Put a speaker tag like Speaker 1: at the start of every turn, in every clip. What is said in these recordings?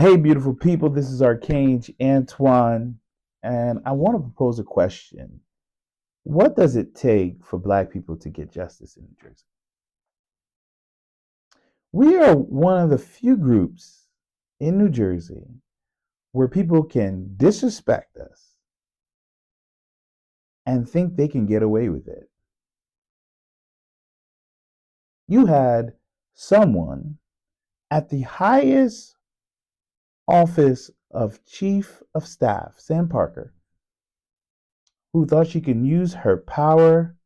Speaker 1: Hey, beautiful people, this is Archange Antoine, and I want to propose a question. What does it take for Black people to get justice in New Jersey? We are one of the few groups in New Jersey where people can disrespect us and think they can get away with it. You had someone at the highest office of Chief of Staff, Sam Parker, who thought she could use her power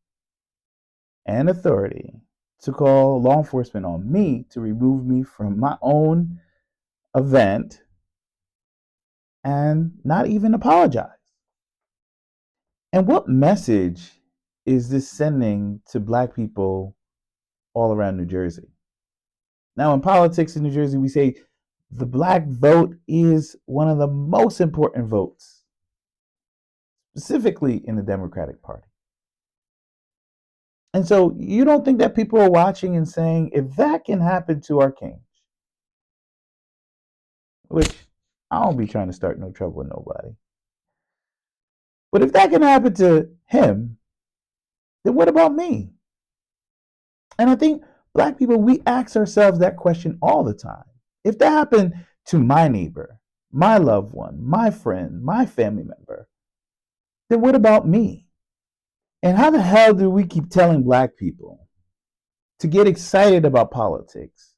Speaker 1: and authority to call law enforcement on me to remove me from my own event and not even apologize. And what message is this sending to Black people all around New Jersey? Now, in politics in New Jersey, we say the Black vote is one of the most important votes, specifically in the Democratic Party. And so you don't think that people are watching and saying, if that can happen to our king, which I don't be trying to start no trouble with nobody. But if that can happen to him, then what about me? And I think Black people, we ask ourselves that question all the time. If that happened to my neighbor, my loved one, my friend, my family member, then what about me? And how the hell do we keep telling Black people to get excited about politics,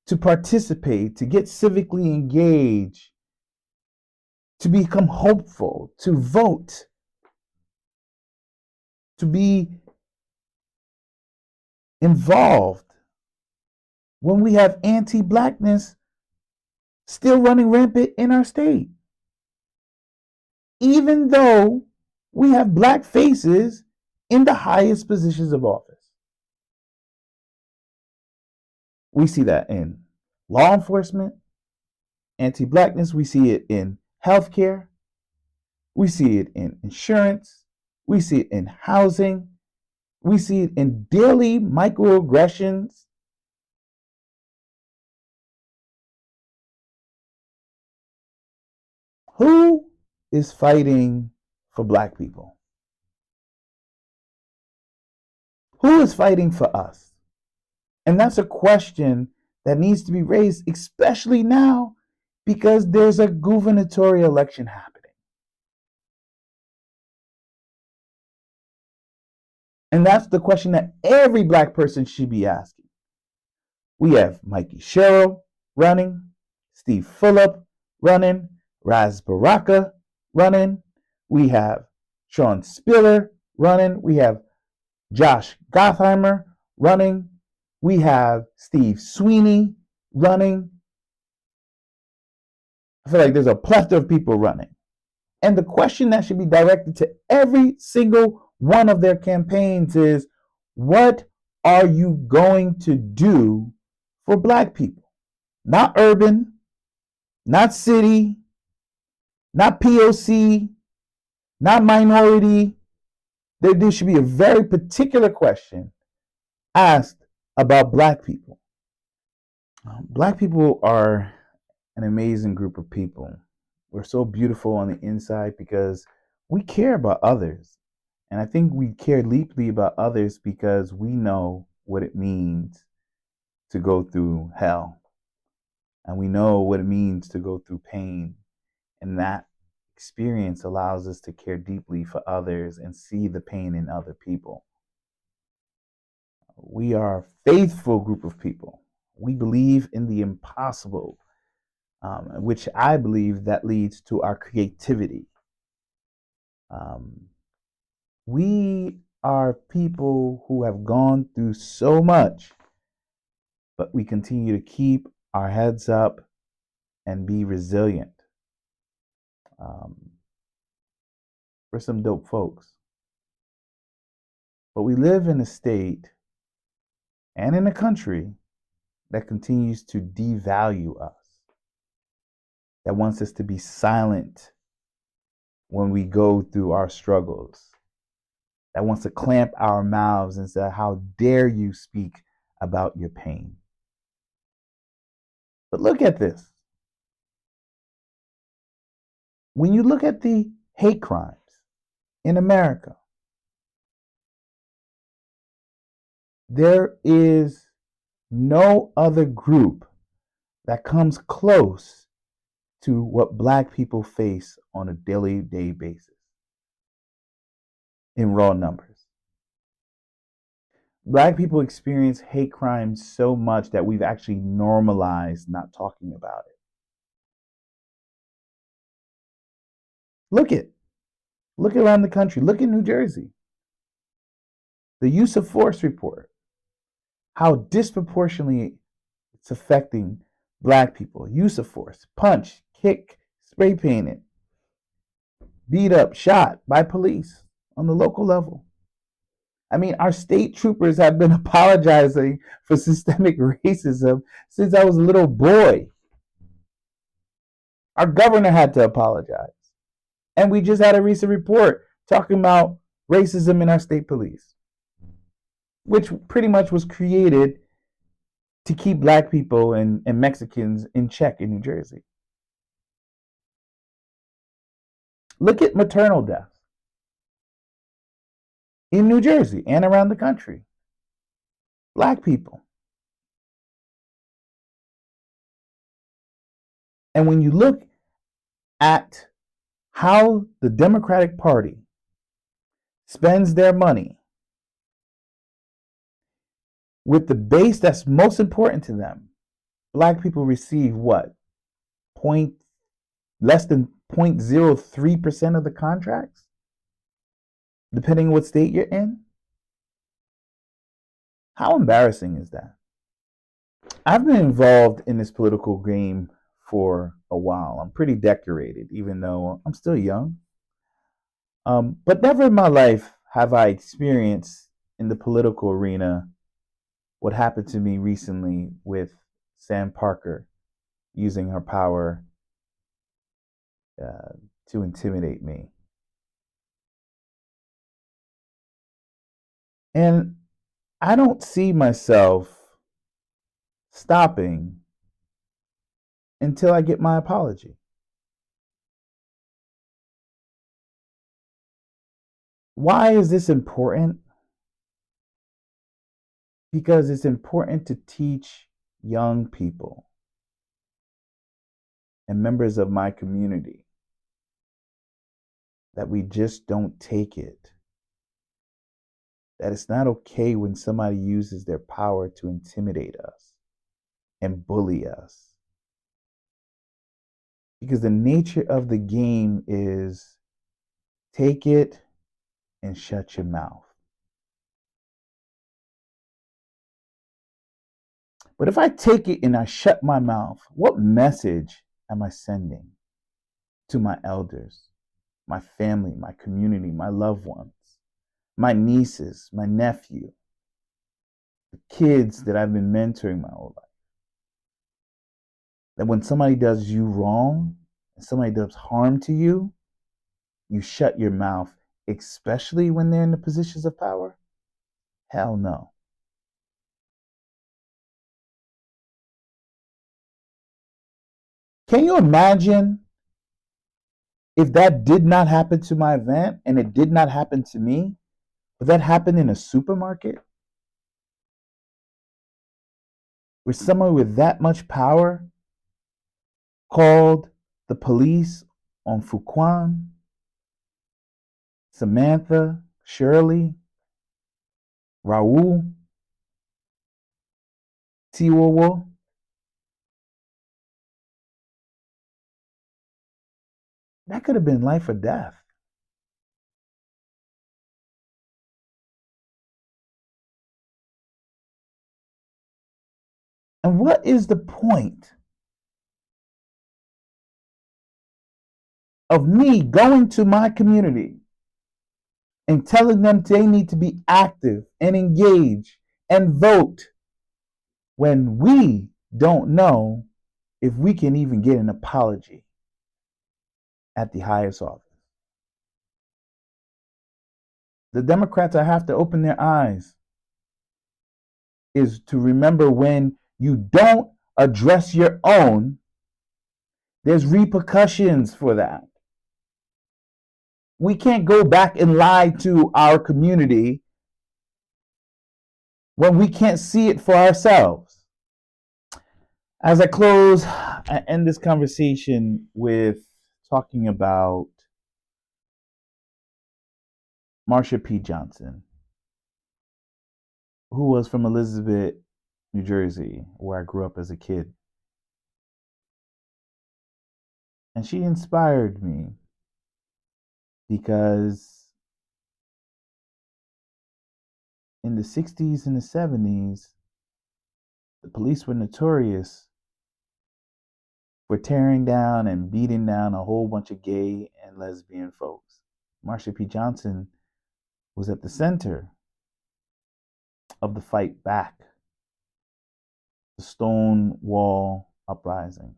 Speaker 1: to participate, to get civically engaged, to become hopeful, to vote, to be involved when we have anti-Blackness still running rampant in our state? Even though we have Black faces in the highest positions of office. We see that in law enforcement, anti-Blackness. We see it in healthcare. We see it in insurance. We see it in housing. We see it in daily microaggressions. Who is fighting for Black people? Who is fighting for us? And that's a question that needs to be raised, especially now because there's a gubernatorial election happening. And that's the question that every Black person should be asking. We have Mikey Sherrill running, Steve Fulop running, Raz Baraka running. We have Sean Spiller running. We have Josh Gottheimer running. We have Steve Sweeney running. I feel like there's a plethora of people running. And the question that should be directed to every single one of their campaigns is, what are you going to do for Black people? Not urban, not city, not POC, not minority. There should be a very particular question asked about Black people. Black people are an amazing group of people. We're so beautiful on the inside because we care about others. And I think we care deeply about others because we know what it means to go through hell. And we know what it means to go through pain. And that experience allows us to care deeply for others and see the pain in other people. We are a faithful group of people. We believe in the impossible, which I believe that leads to our creativity. Um, we are people who have gone through so much, but we continue to keep our heads up and be resilient. Um, we're some dope folks. But we live in a state and in a country that continues to devalue us, that wants us to be silent when we go through our struggles, that wants to clamp our mouths and say, how dare you speak about your pain? But look at this. When you look at the hate crimes in America, there is no other group that comes close to what Black people face on a daily basis in raw numbers. Black people experience hate crimes so much that we've actually normalized not talking about it. Look around the country. Look at New Jersey. The use of force report, how disproportionately it's affecting Black people. Use of force, punch, kick, spray painted, beat up, shot by police on the local level. I mean, our state troopers have been apologizing for systemic racism since I was a little boy. Our governor had to apologize. And we just had a recent report talking about racism in our state police, which pretty much was created to keep Black people and Mexicans in check in New Jersey. Look at maternal deaths in New Jersey and around the country. Black people. And when you look at how the Democratic Party spends their money with the base that's most important to them, Black people receive what? Less than 0.03% of the contracts, depending on what state you're in? How embarrassing is that? I've been involved in this political game for a while. I'm pretty decorated, even though I'm still young. But never in my life have I experienced in the political arena what happened to me recently with Sam Parker using her power to intimidate me. And I don't see myself stopping until I get my apology. Why is this important? Because it's important to teach young people and members of my community that we just don't take it. That it's not okay when somebody uses their power to intimidate us and bully us. Because the nature of the game is take it and shut your mouth. But if I take it and I shut my mouth, what message am I sending to my elders, my family, my community, my loved ones, my nieces, my nephew, the kids that I've been mentoring my whole life? That when somebody does you wrong and somebody does harm to you, you shut your mouth, especially when they're in the positions of power? Hell no. Can you imagine if that did not happen to my event and it did not happen to me, but that happened in a supermarket? Where someone with that much power called the police on Fuquan, Samantha, Shirley, Raul, Tiwowo. That could have been life or death. And what is the point of me going to my community and telling them they need to be active and engage and vote when we don't know if we can even get an apology at the highest office? The Democrats have to open their eyes is to remember when you don't address your own, there's repercussions for that. we can't go back and lie to our community when we can't see it for ourselves. As I close, I end this conversation with talking about Marsha P. Johnson, who was from Elizabeth, New Jersey, where I grew up as a kid. And she inspired me because in the 60s and the 70s, the police were notorious for tearing down and beating down a whole bunch of gay and lesbian folks. Marsha P. Johnson was at the center of the fight back, the Stonewall Uprising.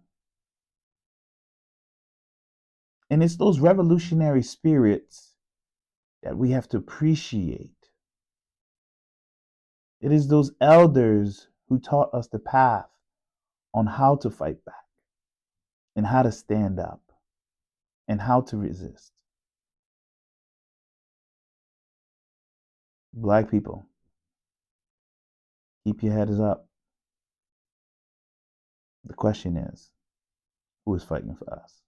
Speaker 1: And it's those revolutionary spirits that we have to appreciate. It is those elders who taught us the path on how to fight back and how to stand up and how to resist. Black people, keep your heads up. The question is, who is fighting for us?